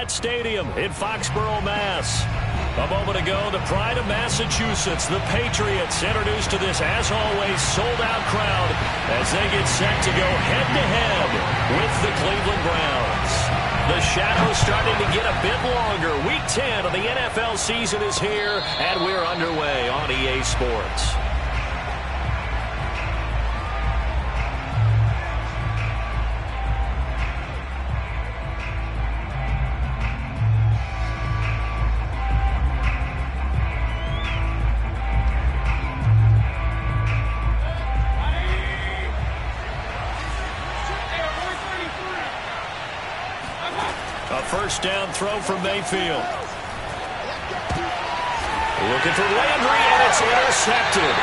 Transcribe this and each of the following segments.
Stadium in Foxborough, Mass. A moment ago, the pride of Massachusetts, the Patriots, introduced to this, as always, sold-out crowd as they get set to go head-to-head with the Cleveland Browns. The shadow's starting to get a bit longer. Week 10 of the NFL season is here, and we're underway on EA Sports. First down throw from Mayfield. Looking for Landry, and it's intercepted.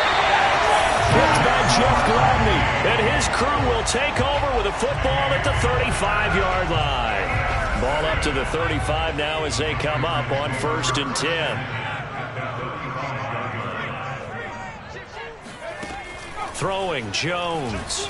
Picked by Jeff Gladney, and his crew will take over with a football at the 35-yard line. Ball up to the 35 now as they come up on 1st and 10. Throwing Jones.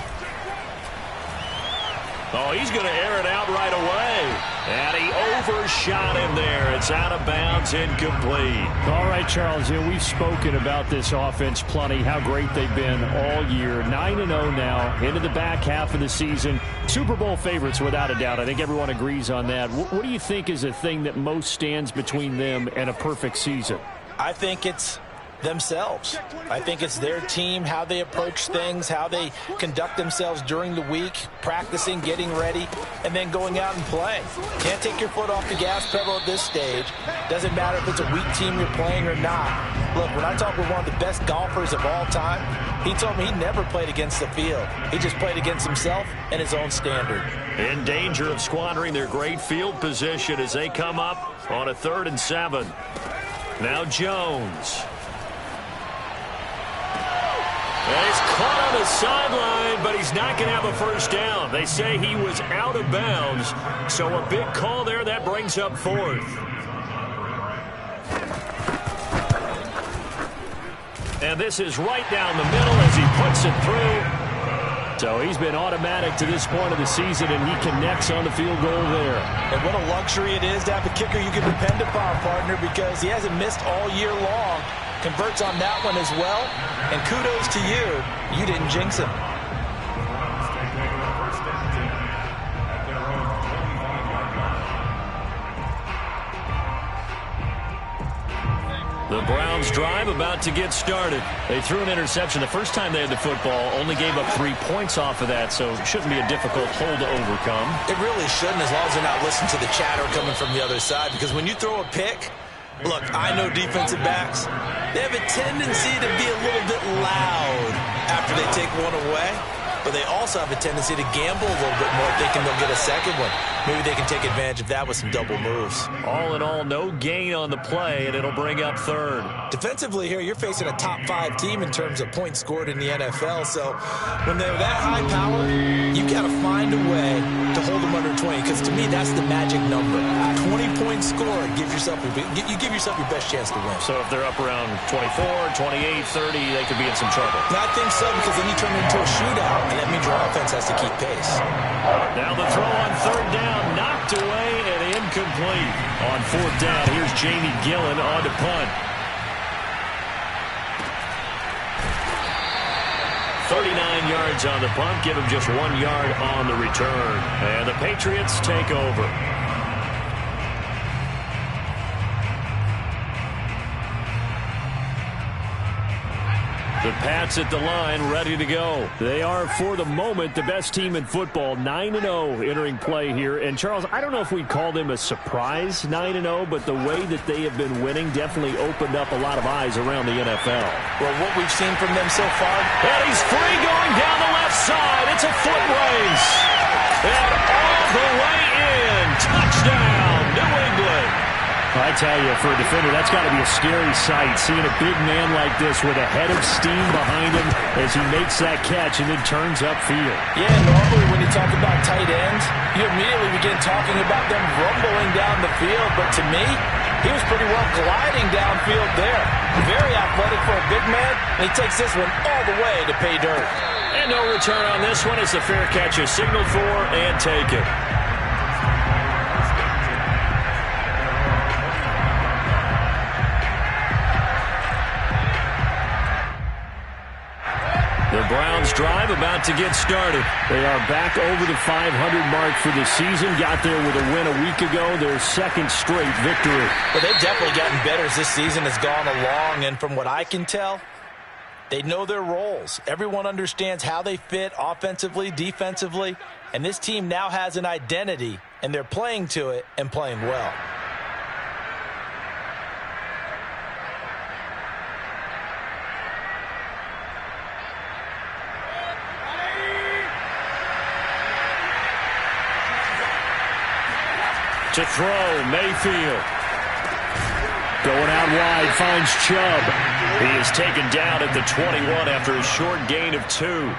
Oh, he's going to air it out right away. And he overshot him there. It's out of bounds, incomplete. All right, Charles, we've spoken about this offense plenty, how great they've been all year. 9-0 now, into the back half of the season. Super Bowl favorites, without a doubt. I think everyone agrees on that. What do you think is the thing that most stands between them and a perfect season? I think it's themselves. I think it's their team, how they approach things, how they conduct themselves during the week, practicing, getting ready, and then going out and playing. Can't take your foot off the gas pedal at this stage. Doesn't matter if it's a weak team you're playing or not. Look, when I talk with one of the best golfers of all time, he told me he never played against the field. He just played against himself and his own standard. In danger of squandering their great field position as they come up on a 3rd and 7. Now Jones. And he's caught on the sideline, but he's not going to have a first down. They say he was out of bounds, so a big call there. That brings up 4th. And this is right down the middle as he puts it through. So he's been automatic to this point of the season, and he connects on the field goal there. And what a luxury it is to have a kicker you can depend upon, partner, because he hasn't missed all year long. Converts on that one as well, and kudos to you. You didn't jinx him. The Browns drive about to get started. They threw an interception the first time they had the football, only gave up 3 points off of that, so it shouldn't be a difficult hole to overcome. It really shouldn't, as long as they're not listening to the chatter coming from the other side, because when you throw a pick, look, I know defensive backs, they have a tendency to be a little bit loud after they take one away, but they also have a tendency to gamble a little bit more, thinking they'll get a second one. Maybe they can take advantage of that with some double moves. All in all, no gain on the play, and it'll bring up 3rd. Defensively here, you're facing a top 5 team in terms of points scored in the NFL, so when they're that high power, you got to find a way to hold them under 20, because to me, that's the magic number. 20 points scored, you give yourself your best chance to win. So if they're up around 24, 28, 30, they could be in some trouble. I think so, because then you turn it into a shootout, and that means your offense has to keep pace. Now the throw on 3rd down, knocked away and incomplete. On 4th down, here's Jamie Gillen on to punt. 39 yards on the punt, give him just 1 yard on the return. And the Patriots take over. The Pats at the line, ready to go. They are, for the moment, the best team in football. 9-0 entering play here. And, Charles, I don't know if we'd call them a surprise 9-0, but the way that they have been winning definitely opened up a lot of eyes around the NFL. Well, what we've seen from them so far. And he's free going down the left side. It's a foot race. And all the way in. Touchdown, New England. I tell you, for a defender, that's got to be a scary sight, seeing a big man like this with a head of steam behind him as he makes that catch and then turns upfield. Yeah, normally when you talk about tight ends, you immediately begin talking about them rumbling down the field, but to me, he was pretty well gliding downfield there. Very athletic for a big man, and he takes this one all the way to pay dirt. And no return on this one as the fair catch is signaled for and taken. to get started. They are back over the 500 mark for the season. Got there with a win a week ago. Their second straight victory. Well, they've definitely gotten better as this season has gone along. And from what I can tell, they know their roles. Everyone understands how they fit offensively, defensively. And this team now has an identity, and they're playing to it and playing well. To throw, Mayfield. Going out wide, finds Chubb. He is taken down at the 21 after a short gain of 2.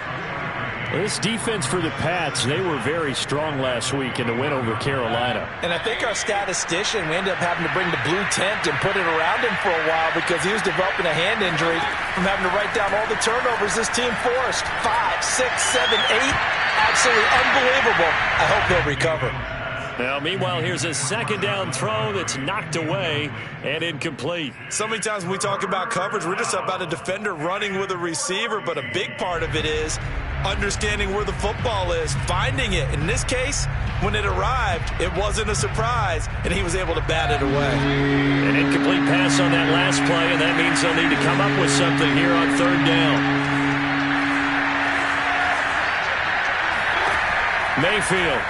This defense for the Pats, they were very strong last week in the win over Carolina. And I think our statistician, we ended up having to bring the blue tent and put it around him for a while because he was developing a hand injury from having to write down all the turnovers this team forced. 5, 6, 7, 8. Absolutely unbelievable. I hope they'll recover. Now, meanwhile, here's a second down throw that's knocked away and incomplete. So many times when we talk about coverage, we're just about a defender running with a receiver, but a big part of it is understanding where the football is, finding it. In this case, when it arrived, it wasn't a surprise, and he was able to bat it away. An incomplete pass on that last play, and that means they'll need to come up with something here on third down. Mayfield.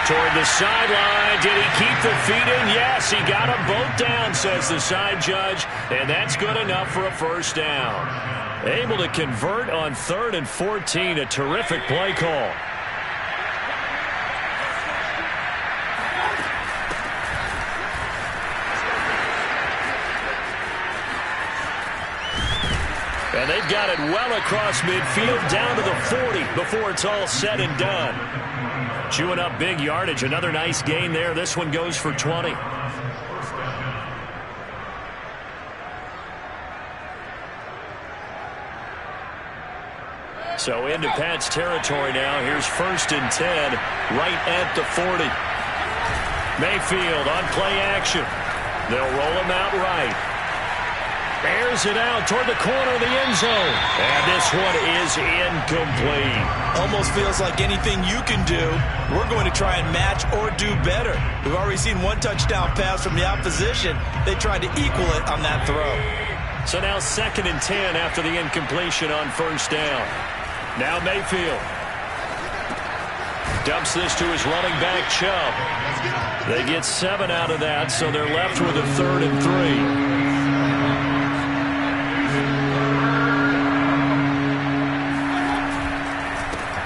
Toward the sideline. Did he keep the feet in? Yes, he got them both down, says the side judge. And that's good enough for a first down. Able to convert on 3rd and 14. A terrific play call. And they've got it well across midfield down to the 40 before it's all said and done. Chewing up big yardage. Another nice gain there. This one goes for 20. So into Pats territory now. Here's 1st and 10 right at the 40. Mayfield on play action. They'll roll him out right. Airs it out toward the corner of the end zone. And this one is incomplete. Almost feels like anything you can do, we're going to try and match or do better. We've already seen one touchdown pass from the opposition. They tried to equal it on that throw. So now 2nd and 10 after the incompletion on 1st down. Now Mayfield dumps this to his running back, Chubb. They get 7 out of that, so they're left with a 3rd and 3.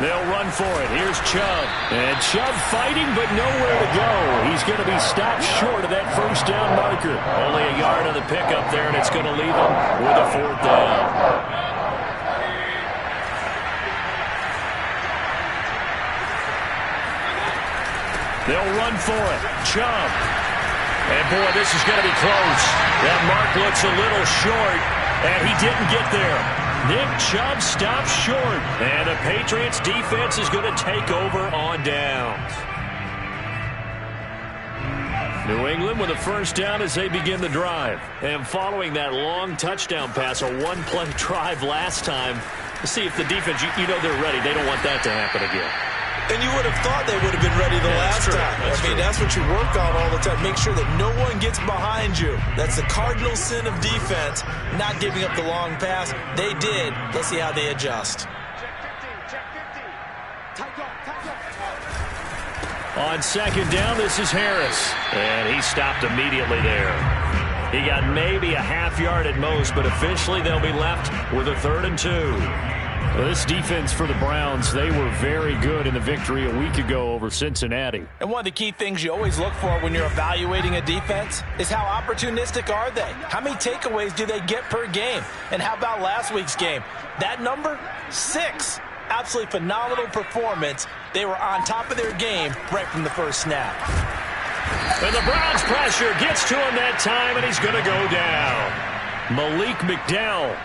They'll run for it. Here's Chubb. And Chubb fighting, but nowhere to go. He's going to be stopped short of that first down marker. Only a yard on the pickup there, and it's going to leave him with a 4th down. They'll run for it. Chubb. And, boy, this is going to be close. That mark looks a little short, and he didn't get there. Nick Chubb stops short, and the Patriots defense is going to take over on downs. New England with a first down as they begin the drive. And following that long touchdown pass, a one-play drive last time, to see if the defense, you know they're ready. They don't want that to happen again. And you would have thought they would have been ready the last time. That's what you work on all the time. Make sure that no one gets behind you. That's the cardinal sin of defense, not giving up the long pass. They did. Let's see how they adjust. On 2nd down, this is Harris. And he stopped immediately there. He got maybe a half yard at most, but officially they'll be left with a 3rd and 2. Well, this defense for the Browns, they were very good in the victory a week ago over Cincinnati. And one of the key things you always look for when you're evaluating a defense is how opportunistic are they? How many takeaways do they get per game? And how about last week's game? That number? 6. Absolutely phenomenal performance. They were on top of their game right from the first snap. And the Browns pressure gets to him that time, and he's going to go down. Malik McDowell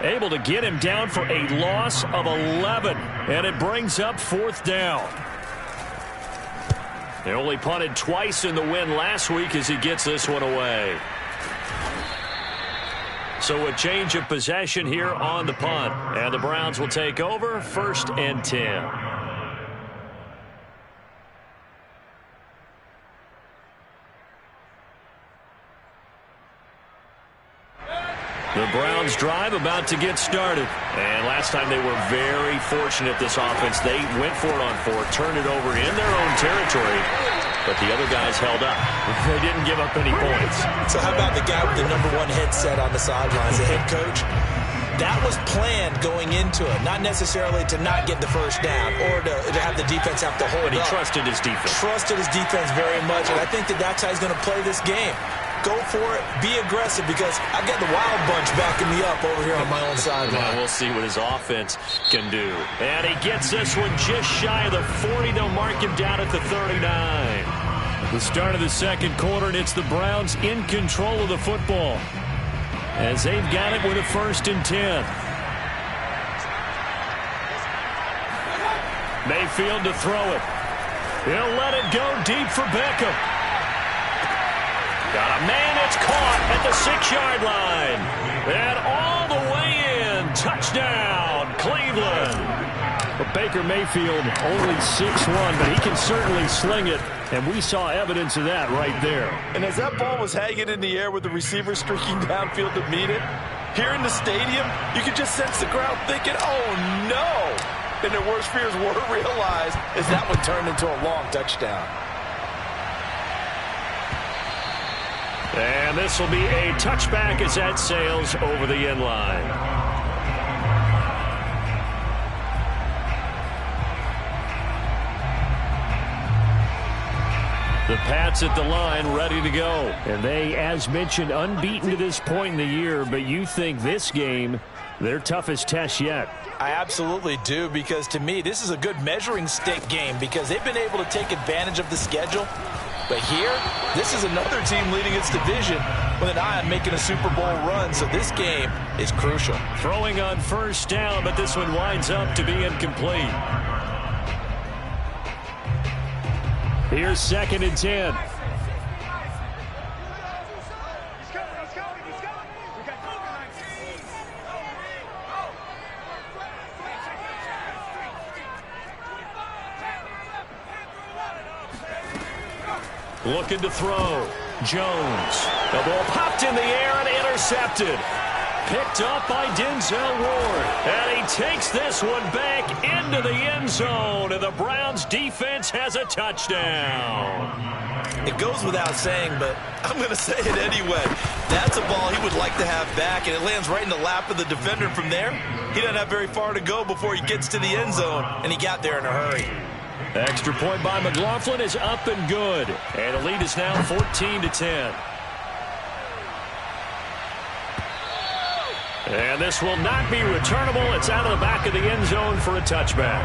able to get him down for a loss of 11, and it brings up 4th down. They only punted twice in the win last week as he gets this one away. So a change of possession here on the punt. And the Browns will take over 1st and 10. The Browns drive about to get started. And last time they were very fortunate, this offense. They went for it on 4, turned it over in their own territory, but the other guys held up. They didn't give up any points. So how about the guy with the #1 headset on the sidelines, the head coach? That was planned going into it, not necessarily to not get the first down or to have the defense have to hold But he up. trusted his defense. Trusted his defense very much, and I think that's how he's going to play this game. Go for it. Be aggressive, because I got the Wild Bunch backing me up over here on my own sideline. Now we'll see what his offense can do. And he gets this one just shy of the 40. They'll mark him down at the 39. The start of the second quarter, and it's the Browns in control of the football as they've got it with a 1st and 10. Mayfield to throw it. He'll let it go deep for Beckham. Got a man, it's caught at the 6-yard line. And all the way in. Touchdown, Cleveland. But Baker Mayfield only 6'1", but he can certainly sling it, and we saw evidence of that right there. And as that ball was hanging in the air with the receiver streaking downfield to meet it, here in the stadium, you could just sense the crowd thinking, oh, no. And their worst fears were realized as that one turned into a long touchdown. And this will be a touchback as that sails over the end line. The Pats at the line, ready to go. And they, as mentioned, unbeaten to this point in the year, but you think this game, their toughest test yet. I absolutely do, because to me, this is a good measuring stick game, because they've been able to take advantage of the schedule. But here, this is another team leading its division with an eye on making a Super Bowl run, so this game is crucial. Throwing on 1st down, but this one winds up to be incomplete. Here's 2nd and 10. Looking to throw. Jones. The ball popped in the air and intercepted. Picked up by Denzel Ward. And he takes this one back into the end zone. And the Browns defense has a touchdown. It goes without saying, but I'm going to say it anyway. That's a ball he would like to have back, and it lands right in the lap of the defender. From there, he doesn't have very far to go before he gets to the end zone, and he got there in a hurry. Extra point by McLaughlin is up and good. And the lead is now 14-10. And this will not be returnable. It's out of the back of the end zone for a touchback.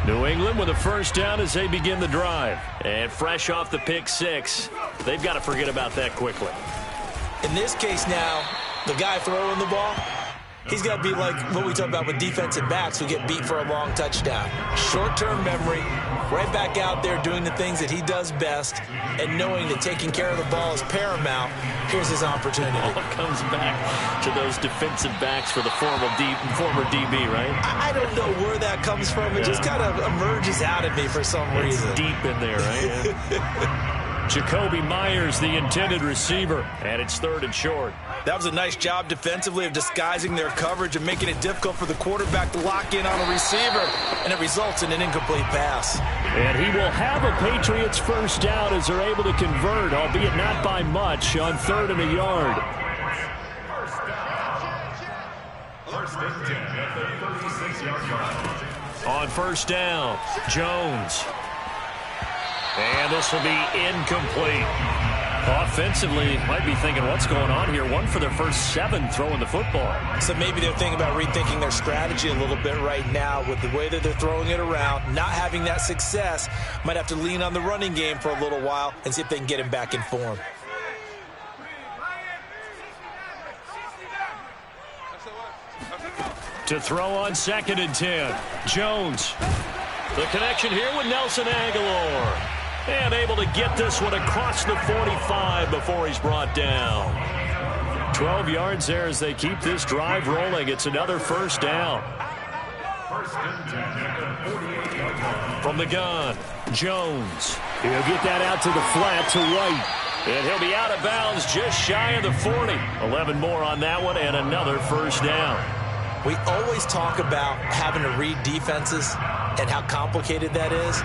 New England with a 1st down as they begin the drive. And fresh off the pick 6, they've got to forget about that quickly. In this case now, the guy throwing the ball, he's got to be like what we talk about with defensive backs who get beat for a long touchdown. Short-term memory, right back out there doing the things that he does best, and knowing that taking care of the ball is paramount. Here's his opportunity. All comes back to those defensive backs for the former DB, right? I don't know where that comes from. It just kind of emerges out of me for some reason. It's deep in there, right? Jacoby Myers, the intended receiver, and it's 3rd and short. That was a nice job defensively of disguising their coverage and making it difficult for the quarterback to lock in on a receiver, and it results in an incomplete pass. And he will have a Patriots 1st down as they're able to convert, albeit not by much, on 3rd and a yard. On 1st down, Jones. And this will be incomplete. Offensively, might be thinking, what's going on here? 1 for their first 7 throwing the football. So maybe they're thinking about rethinking their strategy a little bit right now with the way that they're throwing it around. Not having that success, might have to lean on the running game for a little while and see if they can get him back in form. To throw on 2nd and 10. Jones. The connection here with Nelson Agholor. And able to get this one across the 45 before he's brought down. 12 yards there as they keep this drive rolling. It's another first down. From the gun, Jones. He'll get that out to the flat to White. And he'll be out of bounds just shy of the 40. 11 more on that one and another first down. We always talk about having to read defenses and how complicated that is.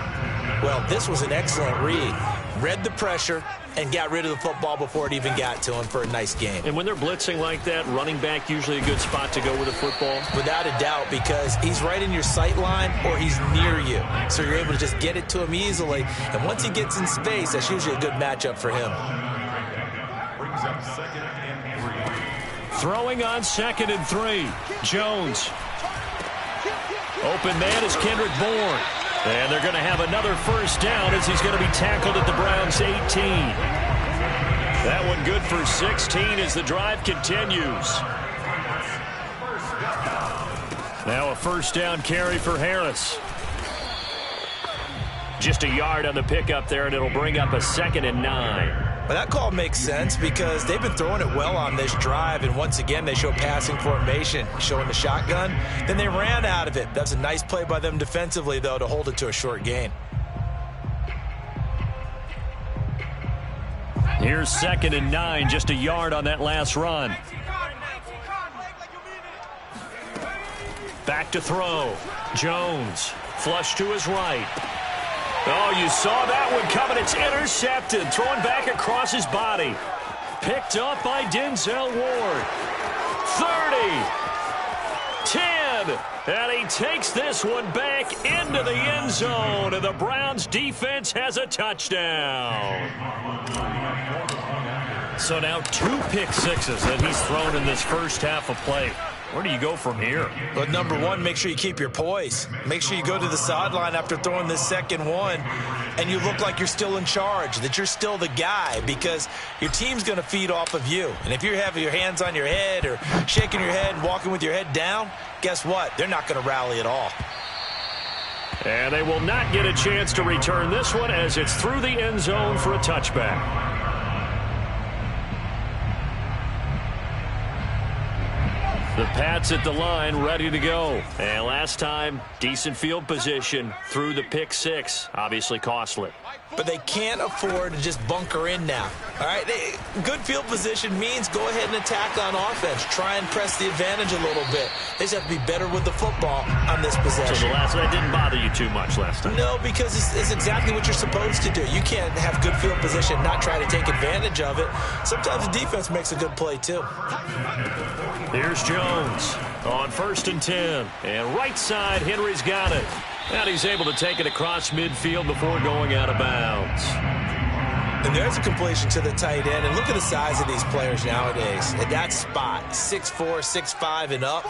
Well, this was an excellent read. Read the pressure and got rid of the football before it even got to him for a nice game. And when they're blitzing like that, running back usually a good spot to go with the football? Without a doubt, because he's right in your sight line or he's near you. So you're able to just get it to him easily. And once he gets in space, that's usually a good matchup for him. Throwing on 2nd and 3. Jones. Open man is Kendrick Bourne. And they're going to have another first down as he's going to be tackled at the Browns' 18. That one good for 16 as the drive continues. Now a first down carry for Harris. Just a yard on the pickup there, and it'll bring up a 2nd and 9. Well, that call makes sense because they've been throwing it well on this drive, and once again they show passing formation, showing the shotgun. Then they ran out of it. That's a nice play by them defensively, though, to hold it to a short gain. Here's 2nd and 9, just a yard on that last run. Back to throw. Jones, flush to his right. Oh, you saw that one coming. It's intercepted. Throwing back across his body. Picked up by Denzel Ward. 30. 10. And he takes this one back into the end zone. And the Browns defense has a touchdown. So now 2 pick sixes that he's thrown in this first half of play. Where do you go from here? But number one, make sure you keep your poise. Make sure you go to the sideline after throwing this second one, and you look like you're still in charge, that you're still the guy, because your team's going to feed off of you. And if you're having your hands on your head or shaking your head and walking with your head down, guess what? They're not going to rally at all. And they will not get a chance to return this one as it's through the end zone for a touchback. The Pats at the line, ready to go. And last time, decent field position through the pick 6. Obviously costly. But they can't afford to just bunker in now. All right, good field position means go ahead and attack on offense. Try and press the advantage a little bit. They just have to be better with the football on this possession. So the last one didn't bother you too much last time? No, because it's exactly what you're supposed to do. You can't have good field position and not try to take advantage of it. Sometimes the defense makes a good play too. Here's Jones on 1st and 10. And right side, Henry's got it. And he's able to take it across midfield before going out of bounds. And there's a completion to the tight end. And look at the size of these players nowadays. At that spot, 6'4", 6'5", and up.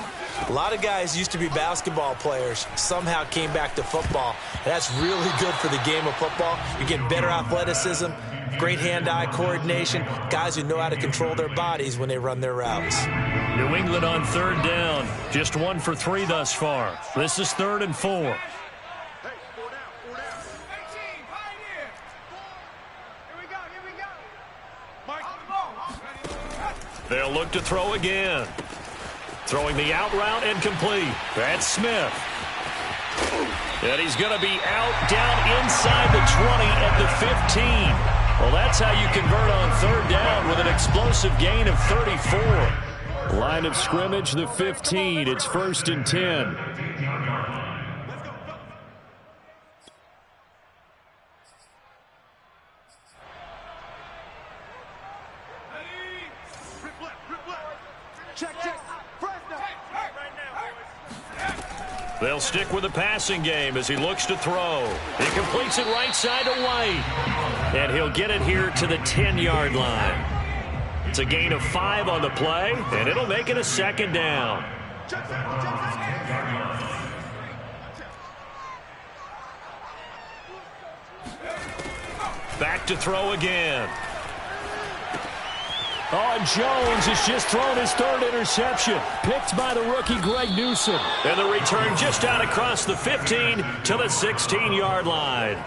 A lot of guys used to be basketball players, somehow came back to football. And that's really good for the game of football. You're getting better athleticism, great hand-eye coordination, guys who know how to control their bodies when they run their routes. New England on 3rd down. Just 1 for 3 thus far. This is 3rd and 4. They'll look to throw again. Throwing the out route and complete. That's Smith. And he's going to be out down inside the 20 at the 15. Well, that's how you convert on 3rd down with an explosive gain of 34. Line of scrimmage, the 15. It's 1st and 10. They'll stick with the passing game as he looks to throw. He completes it right side to White. And he'll get it here to the 10-yard line. It's a gain of 5 on the play, and it'll make it a 2nd down. Back to throw again. Oh, and Jones has just thrown his third interception. Picked by the rookie Greg Newsome. And the return just out across the 15 to the 16-yard line.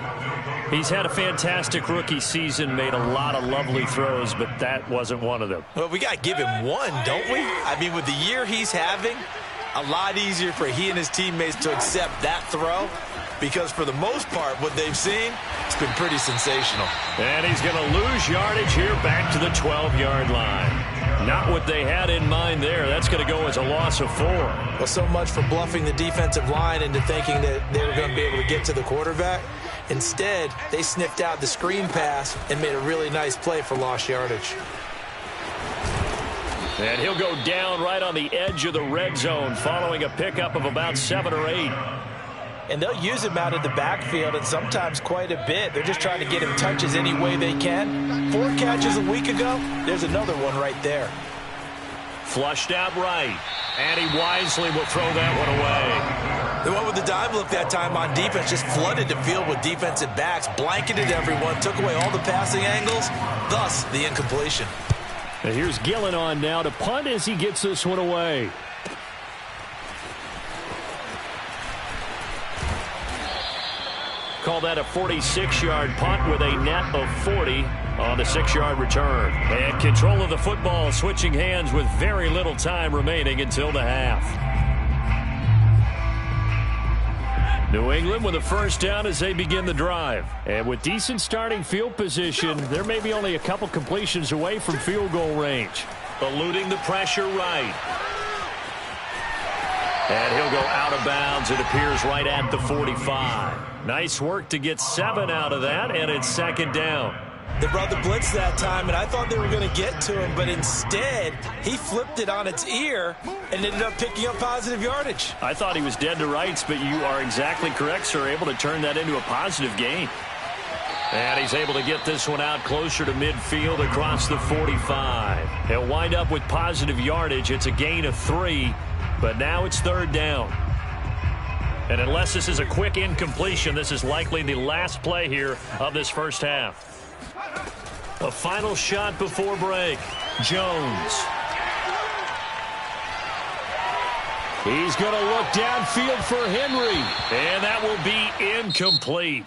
He's had a fantastic rookie season, made a lot of lovely throws, but that wasn't one of them. Well, we got to give him one, don't we? I mean, with the year he's having, a lot easier for he and his teammates to accept that throw, because for the most part, what they've seen, it's been pretty sensational. And he's going to lose yardage here back to the 12-yard line. Not what they had in mind there. That's going to go as a loss of 4. Well, so much for bluffing the defensive line into thinking that they were going to be able to get to the quarterback. Instead, they sniffed out the screen pass and made a really nice play for lost yardage. And he'll go down right on the edge of the red zone following a pickup of about 7 or 8. And they'll use him out of the backfield, and sometimes quite a bit. They're just trying to get him touches any way they can. 4 catches a week ago. There's another one right there. Flushed out right. And he wisely will throw that one away. The one with the dive look that time on defense just flooded the field with defensive backs, blanketed everyone, took away all the passing angles, thus the incompletion. And here's Gillen on now to punt as he gets this one away. Call that a 46-yard punt with a net of 40 on the 6-yard return. And control of the football switching hands with very little time remaining until the half. New England with a first down as they begin the drive. And with decent starting field position, there may be only a couple completions away from field goal range. Eluding the pressure right. And he'll go out of bounds. It appears right at the 45. Nice work to get 7 out of that, and it's second down. They brought the blitz that time, and I thought they were going to get to him, but instead, he flipped it on its ear and ended up picking up positive yardage. I thought he was dead to rights, but you are exactly correct, sir. Able to turn that into a positive gain. And he's able to get this one out closer to midfield across the 45. He'll wind up with positive yardage. It's a gain of 3, but now it's third down. And unless this is a quick incompletion, this is likely the last play here of this first half. A final shot before break. Jones. He's going to look downfield for Henry. And that will be incomplete.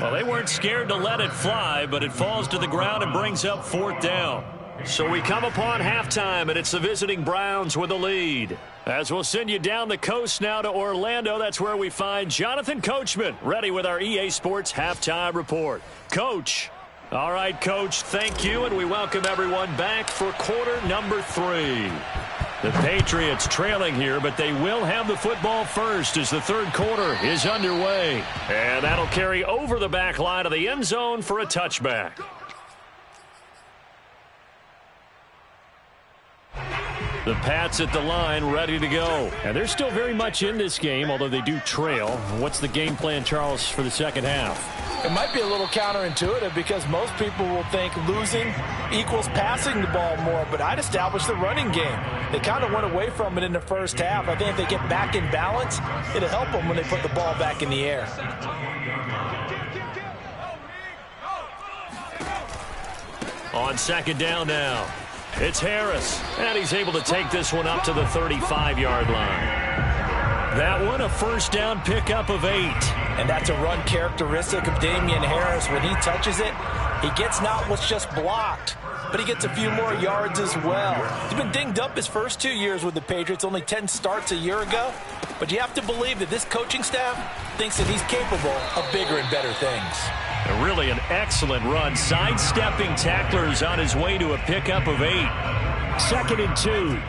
Well, they weren't scared to let it fly, but it falls to the ground and brings up fourth down. So we come upon halftime, and it's the visiting Browns with the lead. As we'll send you down the coast now to Orlando, that's where we find Jonathan Coachman, ready with our EA Sports Halftime Report. Coach. All right, Coach, thank you, and we welcome everyone back for quarter number 3. The Patriots trailing here, but they will have the football first as the third quarter is underway. And that'll carry over the back line of the end zone for a touchback. The Pats at the line, ready to go. And they're still very much in this game, although they do trail. What's the game plan, Charles, for the second half? It might be a little counterintuitive because most people will think losing equals passing the ball more, but I'd establish the running game. They kind of went away from it in the first half. I think if they get back in balance, it'll help them when they put the ball back in the air. On second down now. It's Harris, and he's able to take this one up to the 35-yard line. That one, a first down pickup of 8. And that's a run characteristic of Damian Harris. When he touches it, he gets not what's just blocked, but he gets a few more yards as well. He's been dinged up his first 2 years with the Patriots, only 10 starts a year ago. But you have to believe that this coaching staff thinks that he's capable of bigger and better things. And really an excellent run, sidestepping tacklers on his way to a pickup of 8. 2nd and 2.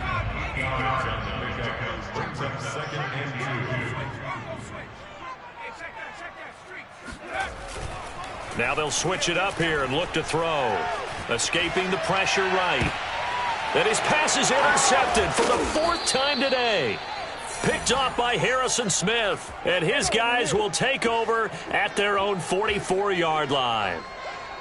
Now they'll switch it up here and look to throw. Escaping the pressure right. And his pass is intercepted for the 4th time today. Picked off by Harrison Smith. And his guys will take over at their own 44-yard line.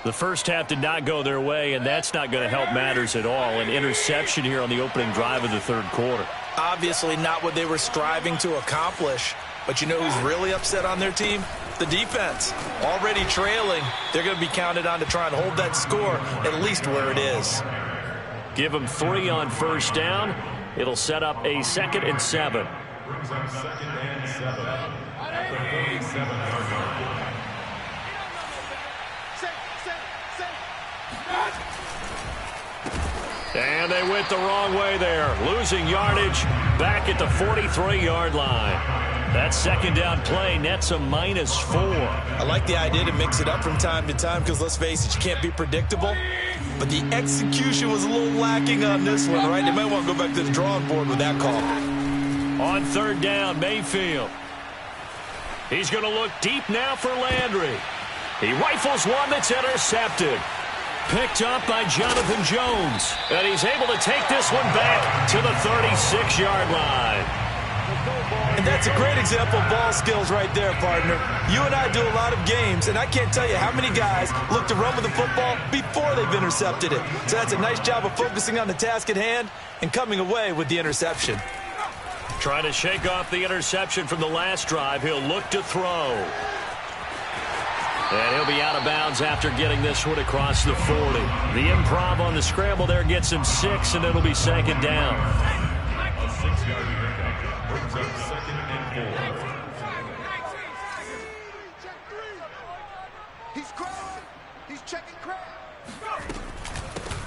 The first half did not go their way, and that's not going to help matters at all. An interception here on the opening drive of the third quarter. Obviously not what they were striving to accomplish. But you know who's really upset on their team? The defense. Already trailing, they're going to be counted on to try and hold that score at least where it is. Give him 3 on first down. It'll set up a 2nd and 7. Brings up 2nd and 7 at the 37-yard line. And they went the wrong way there. Losing yardage back at the 43-yard line. That 2nd down play nets a -4. I like the idea to mix it up from time to time because, let's face it, you can't be predictable. But the execution was a little lacking on this one, right? They might want to go back to the drawing board with that call. On 3rd down, Mayfield. He's going to look deep now for Landry. He rifles one that's intercepted. Picked up by Jonathan Jones. And he's able to take this one back to the 36-yard line. And that's a great example of ball skills right there, partner. You and I do a lot of games, and I can't tell you how many guys look to run with the football before they've intercepted it. So that's a nice job of focusing on the task at hand and coming away with the interception. Trying to shake off the interception from the last drive. He'll look to throw. And he'll be out of bounds after getting this one across the 40. The improv on the scramble there gets him 6, and it'll be 2nd down. A 6-yard pickup brings up 2nd and 4. He's crawling. He's checking crowd.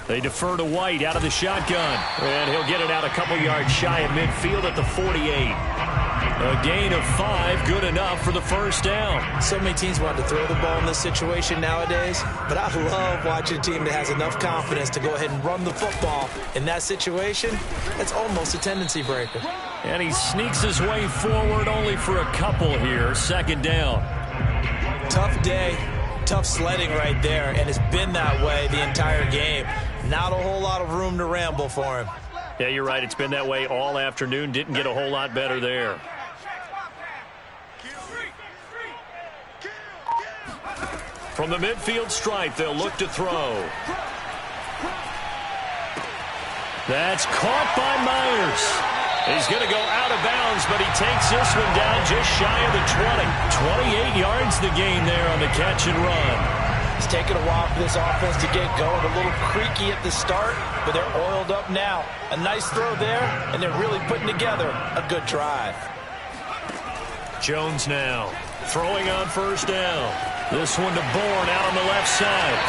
They defer to White out of the shotgun. And he'll get it out a couple yards shy of midfield at the 48. A gain of 5, good enough for the 1st down. So many teams want to throw the ball in this situation nowadays, but I love watching a team that has enough confidence to go ahead and run the football. In that situation, that's almost a tendency breaker. And he sneaks his way forward only for a couple here. 2nd down. Tough day, tough sledding right there, and it's been that way the entire game. Not a whole lot of room to ramble for him. Yeah, you're right. It's been that way all afternoon. Didn't get a whole lot better there. From the midfield stripe, they'll look to throw. That's caught by Myers. He's going to go out of bounds, but he takes this one down just shy of the 20. 28 yards the gain there on the catch and run. It's taken a while for this offense to get going. A little creaky at the start, but they're oiled up now. A nice throw there, and they're really putting together a good drive. Jones now throwing on 1st down. This one to Bourne out on the left side.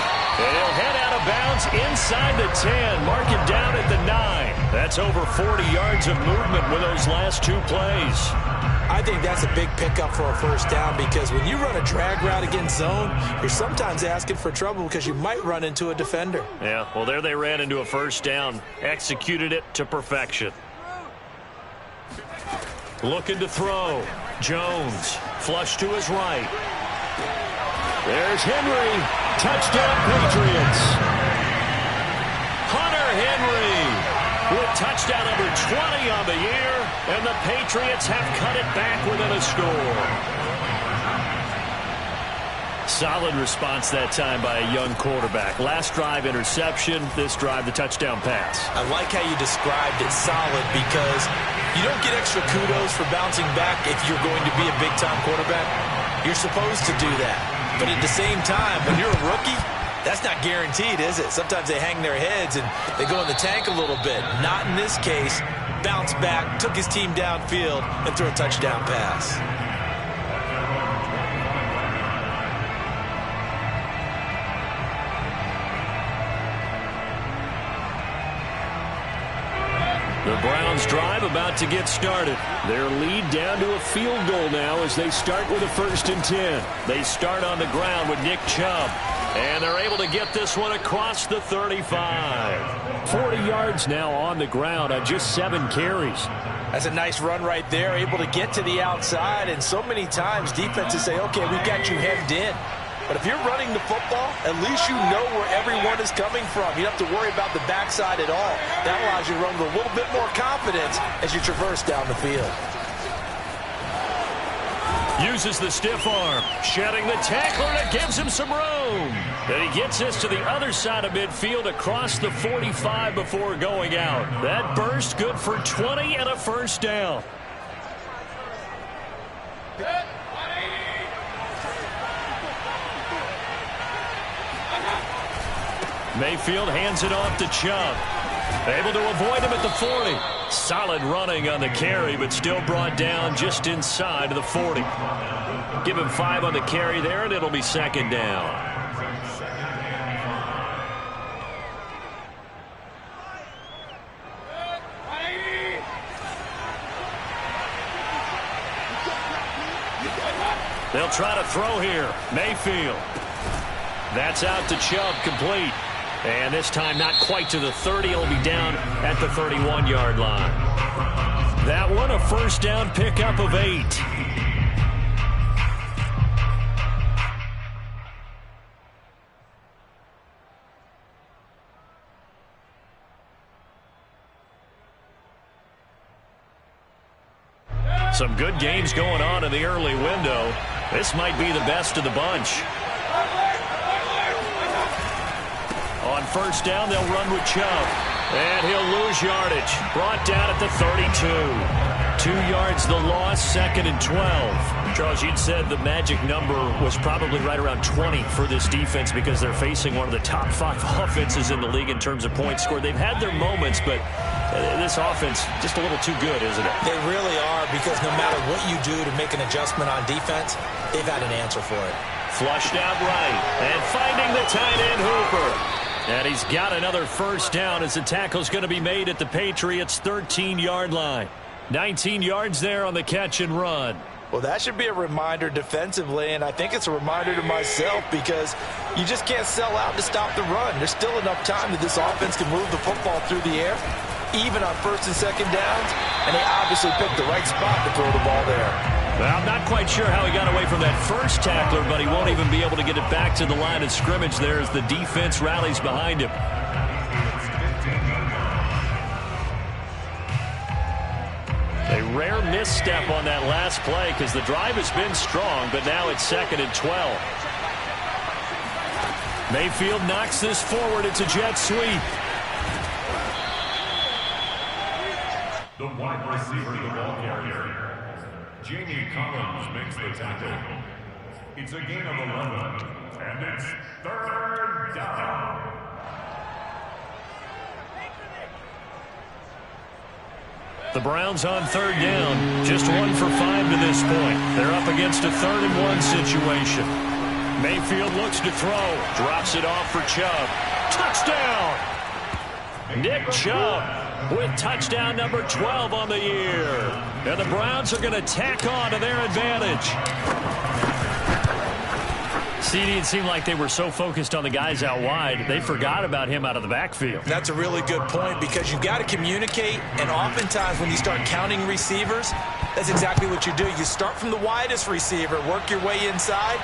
And he'll head out of bounds inside the 10. Mark it down at the 9. That's over 40 yards of movement with those last 2 plays. I think that's a big pickup for a 1st down because when you run a drag route against zone, you're sometimes asking for trouble because you might run into a defender. Yeah, well, there they ran into a 1st down. Executed it to perfection. Looking to throw. Jones, flush to his right. There's Henry. Touchdown, Patriots. Hunter Henry with touchdown number 20 on the year, and the Patriots have cut it back within a score. Solid response that time by a young quarterback. Last drive, interception. This drive, the touchdown pass. I like how you described it solid because you don't get extra kudos for bouncing back if you're going to be a big-time quarterback. You're supposed to do that. But at the same time, when you're a rookie, that's not guaranteed, is it? Sometimes they hang their heads and they go in the tank a little bit. Not in this case. Bounced back, took his team downfield, and threw a touchdown pass. The Browns drive about to get started. Their lead down to a field goal now as they start with a 1st and 10. They start on the ground with Nick Chubb. And they're able to get this one across the 35. 40 yards now on the ground on just 7 carries. That's a nice run right there, able to get to the outside. And so many times defenses say, okay, we've got you hemmed in. But if you're running the football, at least you know where everyone is coming from. You don't have to worry about the backside at all. That allows you to run with a little bit more confidence as you traverse down the field. Uses the stiff arm, shedding the tackler, and it gives him some room. And he gets this to the other side of midfield across the 45 before going out. That burst good for 20 and a 1st down. Mayfield hands it off to Chubb. Able to avoid him at the 40. Solid running on the carry, but still brought down just inside of the 40. Give him 5 on the carry there, and it'll be second down. They'll try to throw here. Mayfield. That's out to Chubb, complete. And this time not quite to the 30. It'll be down at the 31-yard line. That one a first down pickup of 8. Some good games going on in the early window. This might be the best of the bunch. On first down, they'll run with Chubb. And he'll lose yardage. Brought down at the 32. 2 yards the loss, second and 12. Charles, you'd said the magic number was probably right around 20 for this defense because they're facing one of the top 5 offenses in the league in terms of points scored. They've had their moments, but this offense just a little too good, isn't it? They really are, because no matter what you do to make an adjustment on defense, they've had an answer for it. Flushed out right, and finding the tight end Hooper. And he's got another first down as the tackle's going to be made at the Patriots' 13-yard line. 19 yards there on the catch and run. Well, that should be a reminder defensively, and I think it's a reminder to myself, because you just can't sell out to stop the run. There's still enough time that this offense can move the football through the air, even on first and second downs, and they obviously picked the right spot to throw the ball there. Well, I'm not quite sure how he got away from that first tackler, but he won't even be able to get it back to the line of scrimmage there as the defense rallies behind him. A rare misstep on that last play because the drive has been strong, but now it's second and 12. Mayfield knocks this forward. It's a jet sweep. The wide receiver, the ball carrier. Jamie Collins makes the tackle. It's a gain of 11, and it's third down. The Browns on third down. Just 1 for 5 to this point. They're up against a 3rd and 1 situation. Mayfield looks to throw. Drops it off for Chubb. Touchdown! Nick Chubb with touchdown number 12 on the year. And the Browns are going to tack on to their advantage. CD, it seemed like they were so focused on the guys out wide, they forgot about him out of the backfield. That's a really good point, because you've got to communicate, and oftentimes when you start counting receivers, that's exactly what you do. You start from the widest receiver, work your way inside.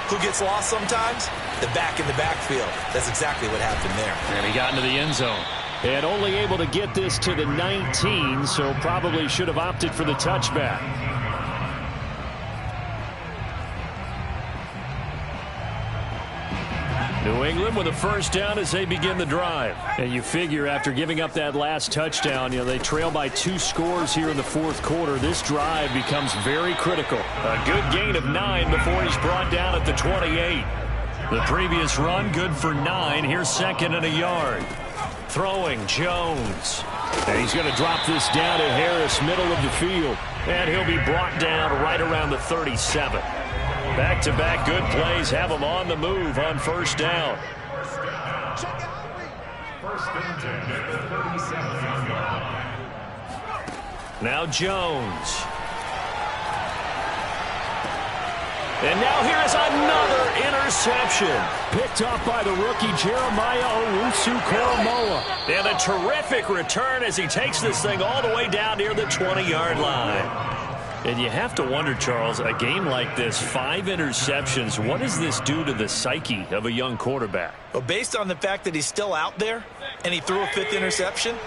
Who gets lost sometimes? The back in the backfield. That's exactly what happened there. And he got into the end zone. And only able to get this to the 19, so probably should have opted for the touchback. New England with a first down as they begin the drive. And you figure after giving up that last touchdown, they trail by 2 scores here in the 4th quarter. This drive becomes very critical. A good gain of 9 before he's brought down at the 28. The previous run good for 9. Here's second and a yard. Throwing Jones. And he's going to drop this down to Harris, middle of the field. And he'll be brought down right around the 37. Back-to-back good plays have him on the move on first down. Now Jones. And now here is another interception. Picked off by the rookie Jeremiah Owusu-Koramoah. And a terrific return as he takes this thing all the way down near the 20-yard line. And you have to wonder, Charles, a game like this, 5 interceptions, what does this do to the psyche of a young quarterback? Well, based on the fact that he's still out there and he threw a 5th interception,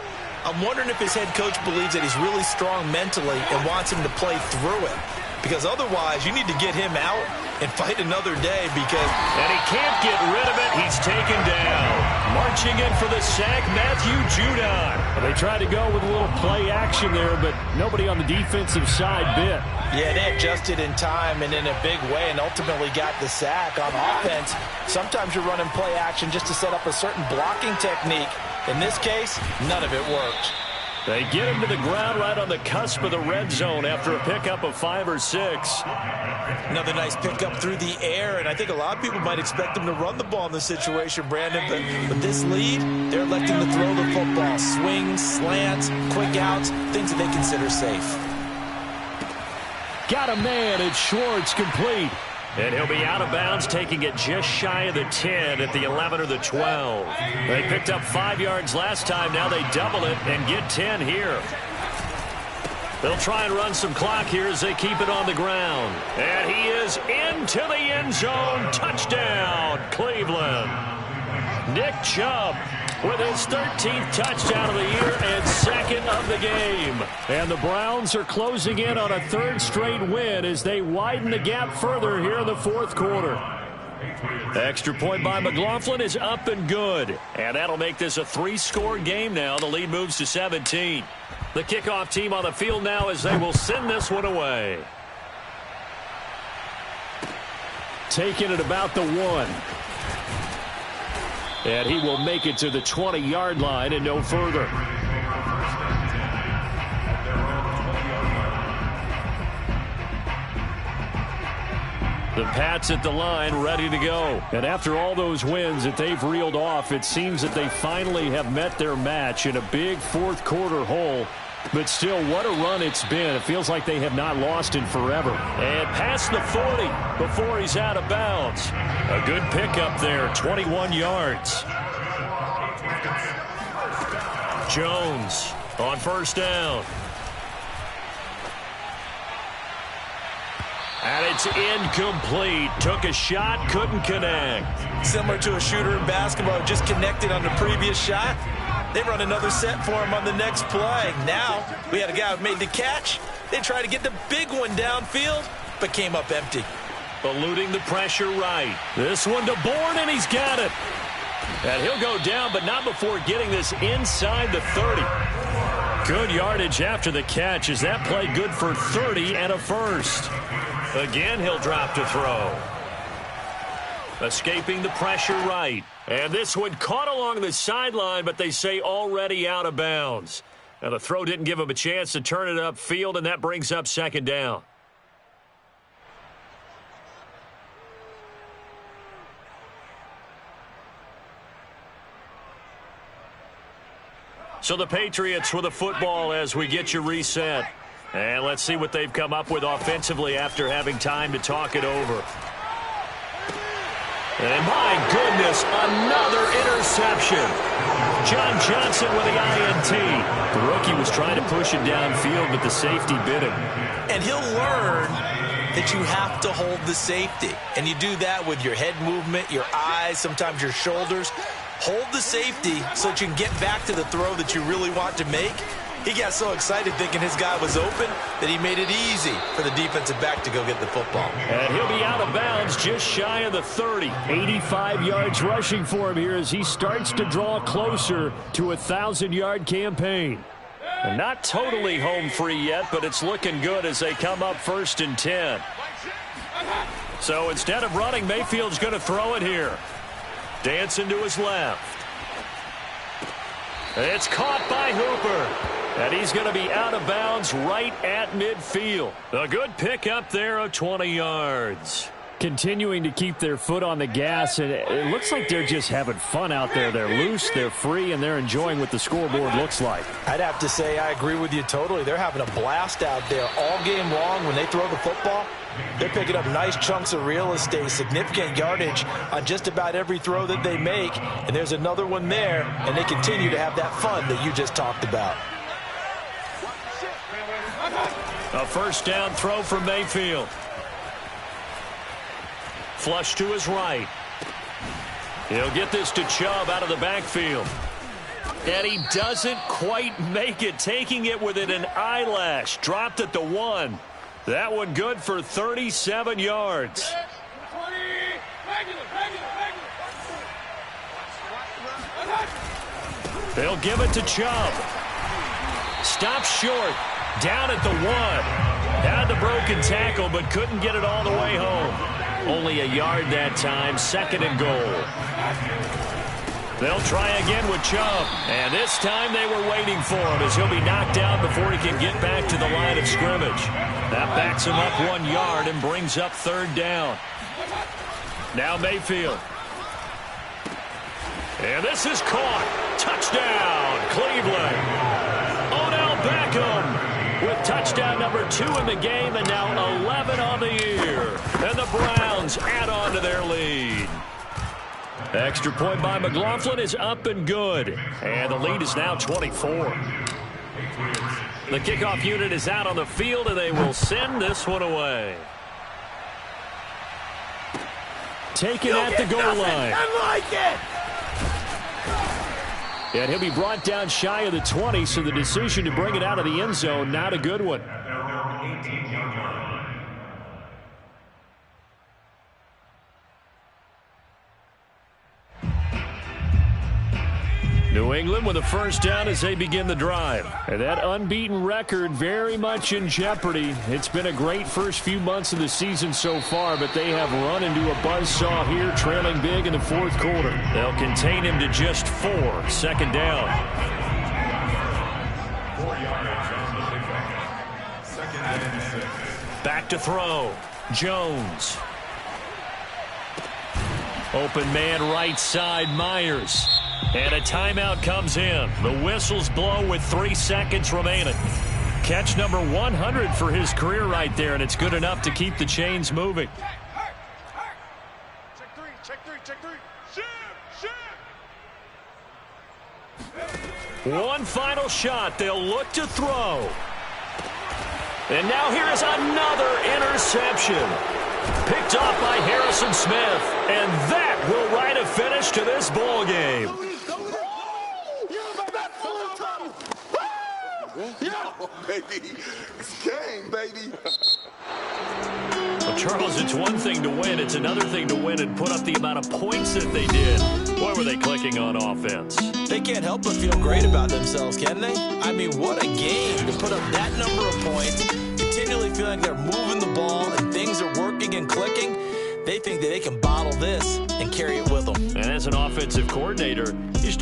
I'm wondering if his head coach believes that he's really strong mentally and wants him to play through it. Because otherwise, you need to get him out and fight another day because... And he can't get rid of it. He's taken down. Marching in for the sack, Matthew Judon. Well, they tried to go with a little play action there, but nobody on the defensive side bit. Yeah, they adjusted in time and in a big way and ultimately got the sack. On offense, sometimes you're running play action just to set up a certain blocking technique. In this case, none of it worked. They get him to the ground right on the cusp of the red zone after a pickup of 5 or 6. Another nice pickup through the air, and I think a lot of people might expect him to run the ball in this situation, Brandon, but with this lead, they're electing to throw the football. Swings, slants, quick outs, things that they consider safe. Got a man, it's Schwartz, complete. And he'll be out of bounds, taking it just shy of the 10 at the 11 or the 12. They picked up 5 yards last time. Now they double it and get 10 here. They'll try and run some clock here as they keep it on the ground. And he is into the end zone. Touchdown, Cleveland. Nick Chubb with his 13th touchdown of the year and 2nd of the game. And the Browns are closing in on a 3rd straight win as they widen the gap further here in the 4th quarter. Extra point by McLaughlin is up and good. And that'll make this a 3-score game now. The lead moves to 17. The kickoff team on the field now as they will send this one away. Taking it about the 1. And he will make it to the 20-yard line and no further. The Pats at the line, ready to go. And after all those wins that they've reeled off, it seems that they finally have met their match in a big 4th quarter hole. But still, what a run it's been. It feels like they have not lost in forever. And past the 40 before he's out of bounds. A good pickup there, 21 yards. Jones on 1st down. And it's incomplete. Took a shot, couldn't connect. Similar to a shooter in basketball, just connected on the previous shot. They run another set for him on the next play. Now, we had a guy who made the catch. They tried to get the big one downfield, but came up empty. Eluding the pressure right. This one to Bourne, and he's got it. And he'll go down, but not before getting this inside the 30. Good yardage after the catch. Is that play good for 30 and a 1st? Again, he'll drop to throw. Escaping the pressure right. And this one caught along the sideline, but they say already out of bounds. Now the throw didn't give him a chance to turn it upfield, and that brings up 2nd down. So the Patriots with the football as we get you reset. And let's see what they've come up with offensively after having time to talk it over. And my goodness, another interception. John Johnson with the INT. The rookie was trying to push it downfield, but the safety bit him. And he'll learn that you have to hold the safety. And you do that with your head movement, your eyes, sometimes your shoulders. Hold the safety so that you can get back to the throw that you really want to make. He got so excited thinking his guy was open that he made it easy for the defensive back to go get the football. And he'll be out of bounds just shy of the 30. 85 yards rushing for him here as he starts to draw closer to a 1,000-yard campaign. And not totally home free yet, but it's looking good as they come up 1st and 10. So instead of running, Mayfield's going to throw it here. Dancing to his left. It's caught by Hooper. And he's going to be out of bounds right at midfield. A good pickup there of 20 yards. Continuing to keep their foot on the gas, and it looks like they're just having fun out there. They're loose, they're free, and they're enjoying what the scoreboard looks like. I'd have to say I agree with you totally. They're having a blast out there all game long when they throw the football. They're picking up nice chunks of real estate, significant yardage on just about every throw that they make. And there's another one there, and they continue to have that fun that you just talked about. A 1st down throw from Mayfield. Flush to his right. He'll get this to Chubb out of the backfield. And he doesn't quite make it, taking it within an eyelash. Dropped at the 1. That one good for 37 yards. They'll give it to Chubb. Stops short. Down at the 1. Had the broken tackle, but couldn't get it all the way home. Only a yard that time. 2nd and goal. They'll try again with Chubb. And this time they were waiting for him as he'll be knocked down before he can get back to the line of scrimmage. That backs him up 1 yard and brings up 3rd down. Now Mayfield. And this is caught. Touchdown, Cleveland. Odell Beckham with touchdown number 2 in the game and now 11 on the year. And the Browns add on to their lead. Extra point by McLaughlin is up and good. And the lead is now 24. The kickoff unit is out on the field, and they will send this one away. Taken at the goal line. I like it! And he'll be brought down shy of the 20, so the decision to bring it out of the end zone, not a good one. New England with a first down as they begin the drive. And that unbeaten record very much in jeopardy. It's been a great first few months of the season so far, but they have run into a buzzsaw here, trailing big in the 4th quarter. They'll contain him to just 4. 2nd down. 4 yards on the pickup. 2nd and 6. Back to throw. Jones. Open man right side, Myers. And a timeout comes in. The whistles blow with 3 seconds remaining. Catch number 100 for his career right there, and it's good enough to keep the chains moving. Check three. One final shot. They'll look to throw. And now here is another interception. Picked off by Harrison Smith. And that will write a finish to this ball game. Yo, baby. It's game, baby. Well, Charles, it's one thing to win. It's another thing to win and put up the amount of points that they did. What were they clicking on offense? They can't help but feel great about themselves, can they? I mean, what a game to put up that number of points, continually feeling like they're moving the ball and things are working and clicking. They think that they can bottle this and carry it with them. And as an offensive coordinator, you